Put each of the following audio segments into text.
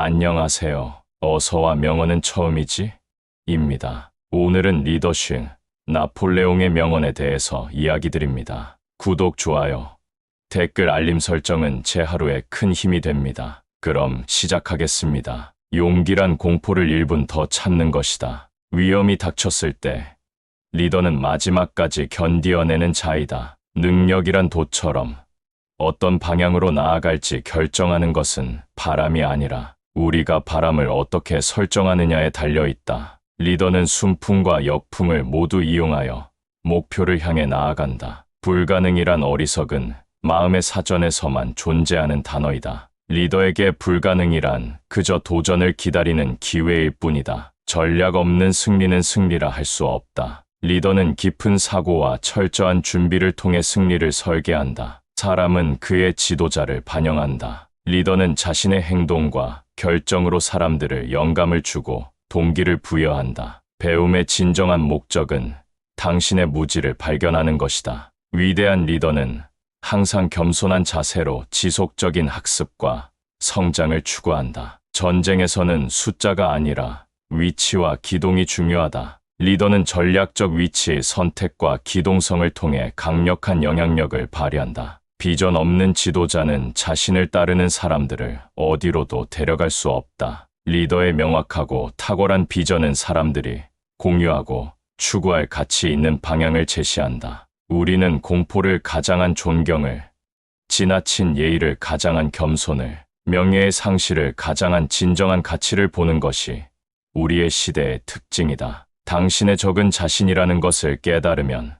안녕하세요. 어서와 명언은 처음이지? 입니다. 오늘은 리더십, 나폴레옹의 명언에 대해서 이야기 드립니다. 구독, 좋아요, 댓글, 알림 설정은 제 하루에 큰 힘이 됩니다. 그럼 시작하겠습니다. 용기란 공포를 1분 더 참는 것이다. 위험이 닥쳤을 때 리더는 마지막까지 견디어내는 자이다. 능력이란 돛처럼 어떤 방향으로 나아갈지 결정하는 것은 바람이 아니라 우리가 바람을 어떻게 설정하느냐에 달려있다. 리더는 순풍과 역풍을 모두 이용하여 목표를 향해 나아간다. 불가능이란 어리석은 마음의 사전에서만 존재하는 단어이다. 리더에게 불가능이란 그저 도전을 기다리는 기회일 뿐이다. 전략 없는 승리는 승리라 할 수 없다. 리더는 깊은 사고와 철저한 준비를 통해 승리를 설계한다. 사람은 그의 지도자를 반영한다. 리더는 자신의 행동과 결정으로 사람들을 영감을 주고 동기를 부여한다. 배움의 진정한 목적은 당신의 무지를 발견하는 것이다. 위대한 리더는 항상 겸손한 자세로 지속적인 학습과 성장을 추구한다. 전쟁에서는 숫자가 아니라 위치와 기동이 중요하다. 리더는 전략적 위치 선택과 기동성을 통해 강력한 영향력을 발휘한다. 비전 없는 지도자는 자신을 따르는 사람들을 어디로도 데려갈 수 없다. 리더의 명확하고 탁월한 비전은 사람들이 공유하고 추구할 가치 있는 방향을 제시한다. 우리는 공포를 가장한 존경을, 지나친 예의를 가장한 겸손을, 명예의 상실을 가장한 진정한 가치를 보는 것이 우리의 시대의 특징이다. 당신의 적은 자신이라는 것을 깨달으면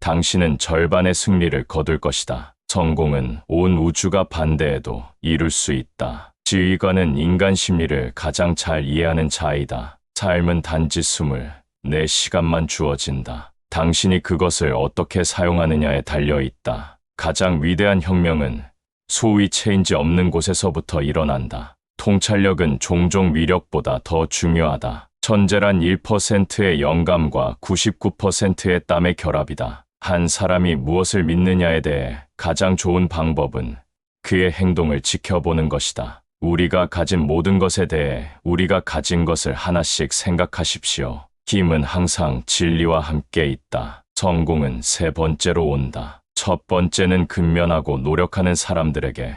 당신은 절반의 승리를 거둘 것이다. 성공은 온 우주가 반대해도 이룰 수 있다. 지휘관은 인간 심리를 가장 잘 이해하는 자이다. 삶은 단지 24시간만 주어진다. 당신이 그것을 어떻게 사용하느냐에 달려있다. 가장 위대한 혁명은 소위 체인지 없는 곳에서부터 일어난다. 통찰력은 종종 위력보다 더 중요하다. 천재란 1%의 영감과 99%의 땀의 결합이다. 한 사람이 무엇을 믿느냐에 대해 가장 좋은 방법은 그의 행동을 지켜보는 것이다. 우리가 가진 모든 것에 대해 우리가 가진 것을 하나씩 생각하십시오. 힘은 항상 진리와 함께 있다. 성공은 세 번째로 온다. 첫 번째는 근면하고 노력하는 사람들에게,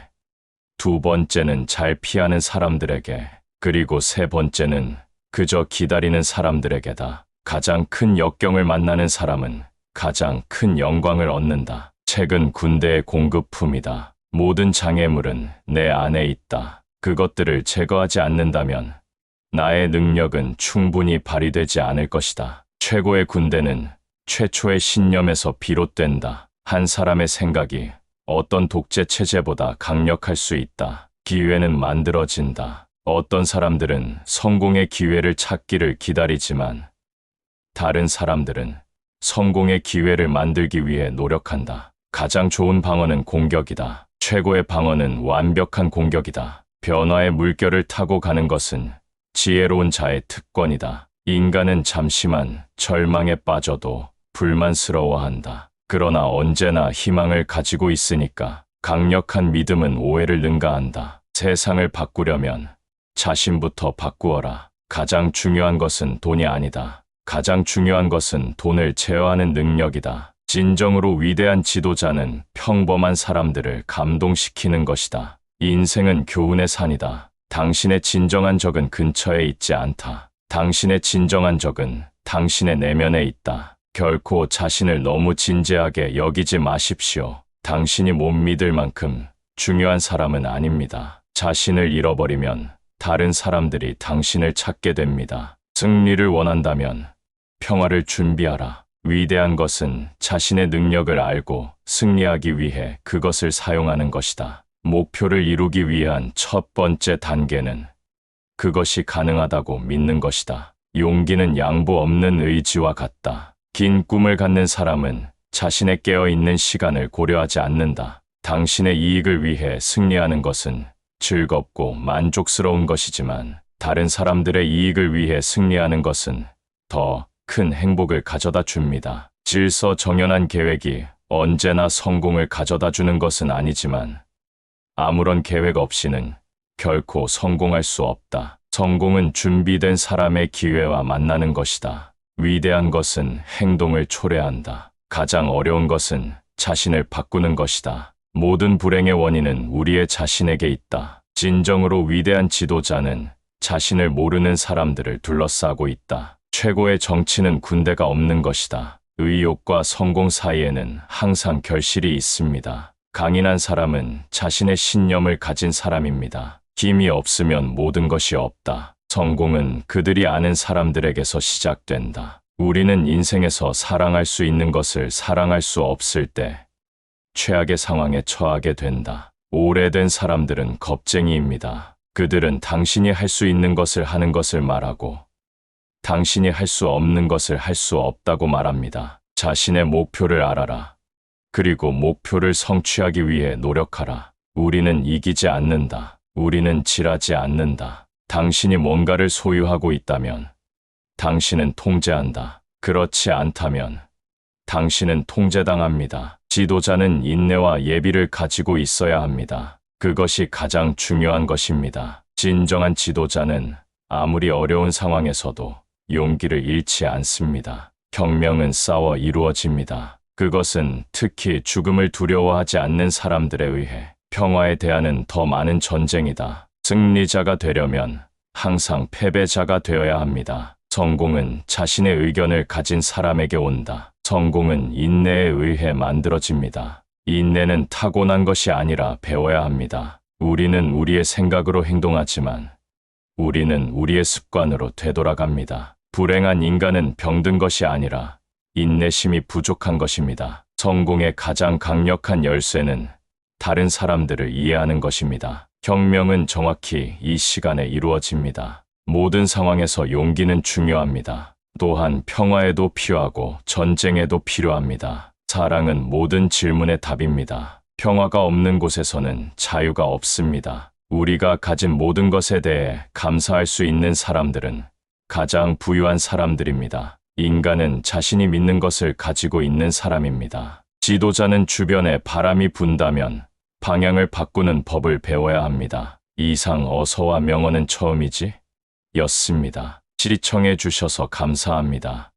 두 번째는 잘 피하는 사람들에게, 그리고 세 번째는 그저 기다리는 사람들에게다. 가장 큰 역경을 만나는 사람은 가장 큰 영광을 얻는다. 책은 군대의 공급품이다. 모든 장애물은 내 안에 있다. 그것들을 제거하지 않는다면 나의 능력은 충분히 발휘되지 않을 것이다. 최고의 군대는 최초의 신념에서 비롯된다. 한 사람의 생각이 어떤 독재 체제보다 강력할 수 있다. 기회는 만들어진다. 어떤 사람들은 성공의 기회를 찾기를 기다리지만 다른 사람들은 성공의 기회를 만들기 위해 노력한다. 가장 좋은 방어는 공격이다. 최고의 방어는 완벽한 공격이다. 변화의 물결을 타고 가는 것은 지혜로운 자의 특권이다. 인간은 잠시만 절망에 빠져도 불만스러워한다. 그러나 언제나 희망을 가지고 있으니까. 강력한 믿음은 오해를 능가한다. 세상을 바꾸려면 자신부터 바꾸어라. 가장 중요한 것은 돈이 아니다. 가장 중요한 것은 돈을 제어하는 능력이다. 진정으로 위대한 지도자는 평범한 사람들을 감동시키는 것이다. 인생은 교훈의 산이다. 당신의 진정한 적은 근처에 있지 않다. 당신의 진정한 적은 당신의 내면에 있다. 결코 자신을 너무 진지하게 여기지 마십시오. 당신이 못 믿을 만큼 중요한 사람은 아닙니다. 자신을 잃어버리면 다른 사람들이 당신을 찾게 됩니다. 승리를 원한다면 평화를 준비하라. 위대한 것은 자신의 능력을 알고 승리하기 위해 그것을 사용하는 것이다. 목표를 이루기 위한 첫 번째 단계는 그것이 가능하다고 믿는 것이다. 용기는 양보 없는 의지와 같다. 긴 꿈을 갖는 사람은 자신의 깨어있는 시간을 고려하지 않는다. 당신의 이익을 위해 승리하는 것은 즐겁고 만족스러운 것이지만 다른 사람들의 이익을 위해 승리하는 것은 더 큰 행복을 가져다 줍니다. 질서정연한 계획이 언제나 성공을 가져다 주는 것은 아니지만 아무런 계획 없이는 결코 성공할 수 없다. 성공은 준비된 사람의 기회와 만나는 것이다. 위대한 것은 행동을 초래한다. 가장 어려운 것은 자신을 바꾸는 것이다. 모든 불행의 원인은 우리의 자신에게 있다. 진정으로 위대한 지도자는 자신을 모르는 사람들을 둘러싸고 있다. 최고의 정치는 군대가 없는 것이다. 의욕과 성공 사이에는 항상 결실이 있습니다. 강인한 사람은 자신의 신념을 가진 사람입니다. 힘이 없으면 모든 것이 없다. 성공은 그들이 아는 사람들에게서 시작된다. 우리는 인생에서 사랑할 수 있는 것을 사랑할 수 없을 때 최악의 상황에 처하게 된다. 오래된 사람들은 겁쟁이입니다. 그들은 당신이 할 수 있는 것을 하는 것을 말하고 당신이 할 수 없는 것을 할 수 없다고 말합니다. 자신의 목표를 알아라. 그리고 목표를 성취하기 위해 노력하라. 우리는 이기지 않는다. 우리는 지라지 않는다. 당신이 뭔가를 소유하고 있다면 당신은 통제한다. 그렇지 않다면 당신은 통제당합니다. 지도자는 인내와 예비를 가지고 있어야 합니다. 그것이 가장 중요한 것입니다. 진정한 지도자는 아무리 어려운 상황에서도 용기를 잃지 않습니다. 혁명은 싸워 이루어집니다. 그것은 특히 죽음을 두려워하지 않는 사람들에 의해 평화에 대하는 더 많은 전쟁이다. 승리자가 되려면 항상 패배자가 되어야 합니다. 성공은 자신의 의견을 가진 사람에게 온다. 성공은 인내에 의해 만들어집니다. 인내는 타고난 것이 아니라 배워야 합니다. 우리는 우리의 생각으로 행동하지만 우리는 우리의 습관으로 되돌아갑니다. 불행한 인간은 병든 것이 아니라 인내심이 부족한 것입니다. 성공의 가장 강력한 열쇠는 다른 사람들을 이해하는 것입니다. 혁명은 정확히 이 시간에 이루어집니다. 모든 상황에서 용기는 중요합니다. 또한 평화에도 필요하고 전쟁에도 필요합니다. 사랑은 모든 질문의 답입니다. 평화가 없는 곳에서는 자유가 없습니다. 우리가 가진 모든 것에 대해 감사할 수 있는 사람들은 가장 부유한 사람들입니다. 인간은 자신이 믿는 것을 가지고 있는 사람입니다. 지도자는 주변에 바람이 분다면 방향을 바꾸는 법을 배워야 합니다. 이상 어서와 명언은 처음이지? 였습니다. 시청해 주셔서 감사합니다.